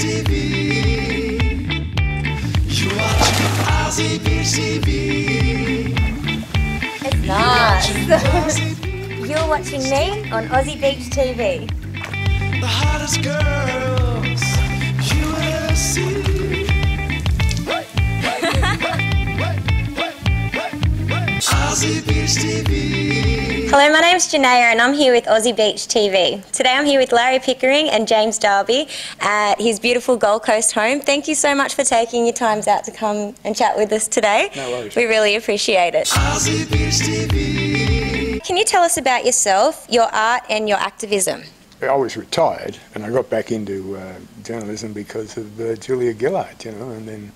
TV. You're watching Aussie Beach TV. It's nice. You're watching me on Aussie Beach TV. The hottest girls you ever see. Aussie Beach TV. Hello, my name's Jananya and I'm here with Aussie Beach TV. Today I'm here with Larry Pickering and James Darby at his beautiful Gold Coast home. Thank you so much for taking your times out to come and chat with us today. No worries. We really appreciate it. Aussie Beach TV. Can you tell us about yourself, your art and your activism? I was retired and I got back into journalism because of Julia Gillard, you know, and then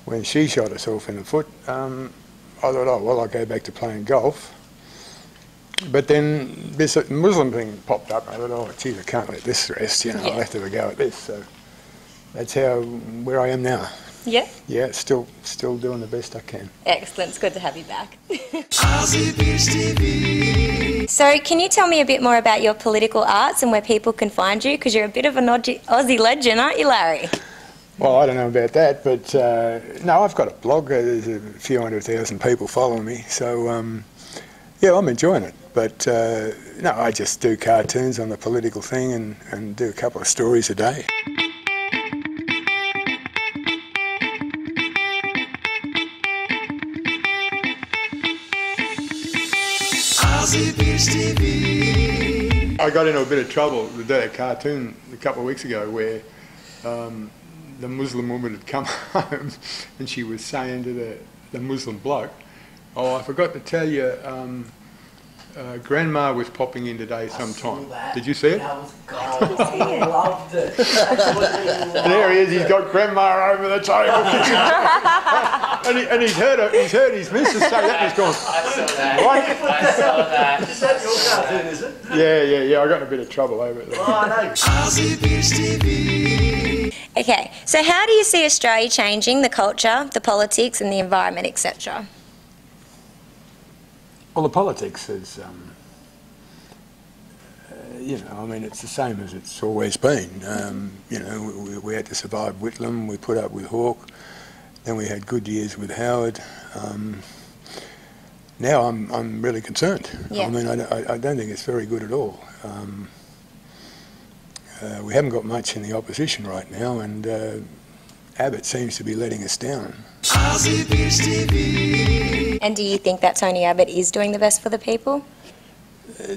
when she shot herself in the foot, I thought, oh, well, I'll go back to playing golf. But then this Muslim thing popped up. I thought, oh, geez, I can't let this rest, you know, I'll have to have a go at this. So that's where I am now. Yeah? Yeah, still doing the best I can. Excellent. It's good to have you back. Aussie Beach TV. So can you tell me a bit more about your political arts and where people can find you? Because you're a bit of an Aussie legend, aren't you, Larry? Well, I don't know about that, but no, I've got a blog. There's a few 100,000 people following me, so yeah, I'm enjoying it. But no, I just do cartoons on the political thing and do a couple of stories a day. Aussie Beach TV. I got into a bit of trouble with that cartoon a couple of weeks ago where the Muslim woman had come home and she was saying to the Muslim bloke, oh, I forgot to tell you, Grandma was popping in today sometime. Did you see it? That was gold. I loved it. And there he is, he's got Grandma over the table. and he's heard his missus say that and he's gone, I saw that. what? I saw that. Is that your cartoon, is it? Yeah, I got in a bit of trouble over it. Oh, I know. Aussie Beach TV. Okay, so how do you see Australia changing the culture, the politics and the environment, etc.? Well, the politics is, you know, I mean, it's the same as it's always been. You know, we had to survive Whitlam, we put up with Hawke, then we had good years with Howard. Now I'm really concerned. Yeah. I mean, I don't think it's very good at all. We haven't got much in the opposition right now, and Abbott seems to be letting us down. Aussie Beach TV. And do you think that Tony Abbott is doing the best for the people?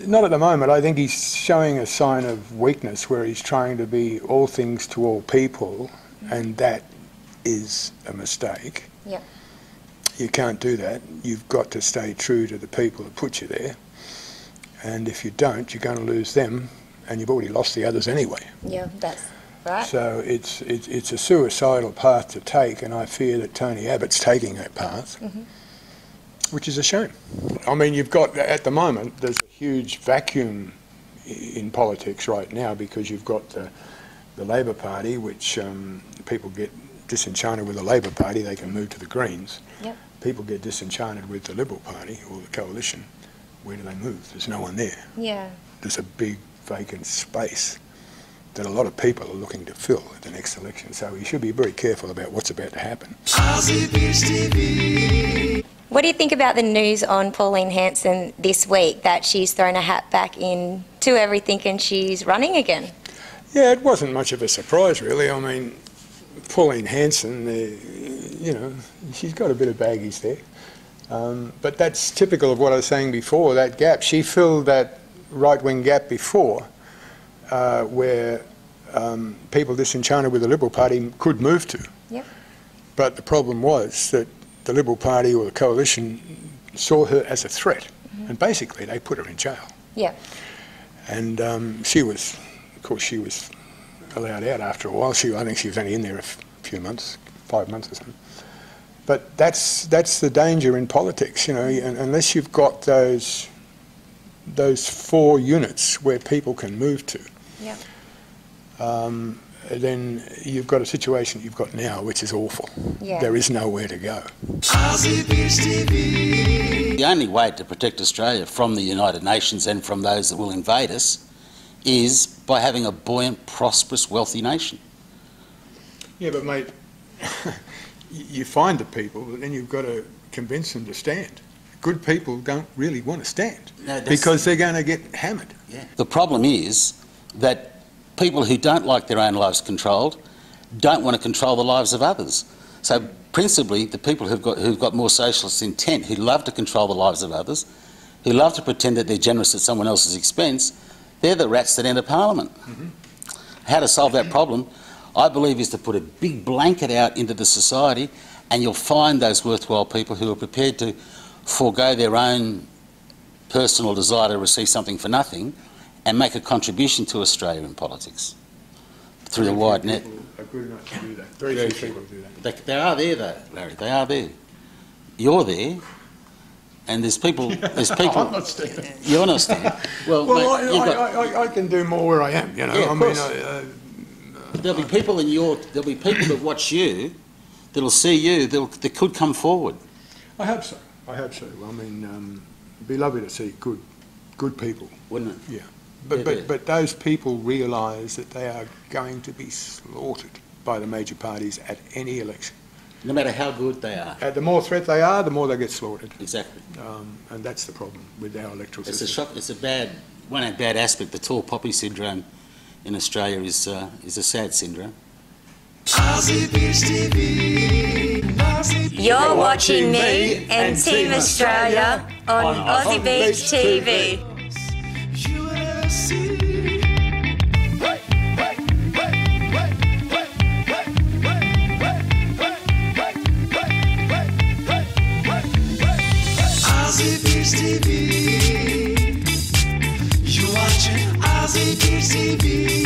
Not at the moment. I think he's showing a sign of weakness where he's trying to be all things to all people, and that is a mistake. Yeah. You can't do that. You've got to stay true to the people that put you there, and if you don't, you're going to lose them, and you've already lost the others anyway. Yeah, that's right. So it's a suicidal path to take, and I fear that Tony Abbott's taking that path, which is a shame. I mean, you've got, at the moment, there's a huge vacuum in politics right now because you've got the Labor Party, which people get disenchanted with the Labor Party, they can move to the Greens. Yep. People get disenchanted with the Liberal Party or the coalition. Where do they move? There's no one there. Yeah. There's a big vacant space that a lot of people are looking to fill at the next election. So we should be very careful about what's about to happen. Aussie Beach TV. What do you think about the news on Pauline Hanson this week that she's thrown a hat back into everything and she's running again? Yeah, it wasn't much of a surprise, really. I mean, Pauline Hanson, you know, she's got a bit of baggage there. But that's typical of what I was saying before, that gap. She filled that right-wing gap before where people disenchanted with the Liberal Party could move to. Yep. But the problem was that the Liberal Party or the coalition saw her as a threat, and basically they put her in jail. Yeah. And she was, of course, she was allowed out after a while. I think she was only in there a few months, 5 months or something. But that's the danger in politics, you know, unless you've got those 4 units where people can move to. Yeah. Then you've got a situation you've got now, which is awful. Yeah. There is nowhere to go. Aussie Beach TV. The only way to protect Australia from the United Nations and from those that will invade us is by having a buoyant, prosperous, wealthy nation. Yeah, but mate, you find the people, but then you've got to convince them to stand. Good people don't really want to stand because they're going to get hammered. Yeah. The problem is that people who don't like their own lives controlled don't want to control the lives of others. So principally, the people who've got more socialist intent, who love to control the lives of others, who love to pretend that they're generous at someone else's expense, they're the rats that enter Parliament. How to solve that problem, I believe, is to put a big blanket out into the society, and you'll find those worthwhile people who are prepared to forego their own personal desire to receive something for nothing and make a contribution to Australia in politics through the wide net. People are good enough to do that. Very few people do that. They are there though, Larry, they are there. You're there, and there's people... I'm not standing. You're not standing. Well, mate, I can do more where I am, you know. Yeah, of course. There'll be people that watch you, that'll see you, that could come forward. I hope so. I mean, it'd be lovely to see good people. Wouldn't it? Yeah. But those people realise that they are going to be slaughtered by the major parties at any election. No matter how good they are. The more threat they are, the more they get slaughtered. Exactly. And that's the problem with our electoral system. It's a bad aspect. The tall poppy syndrome in Australia is a sad syndrome. You're watching me and Team Australia on Aussie Beach TV. Aussie Beach TV. You're watching Aussie Beach TV.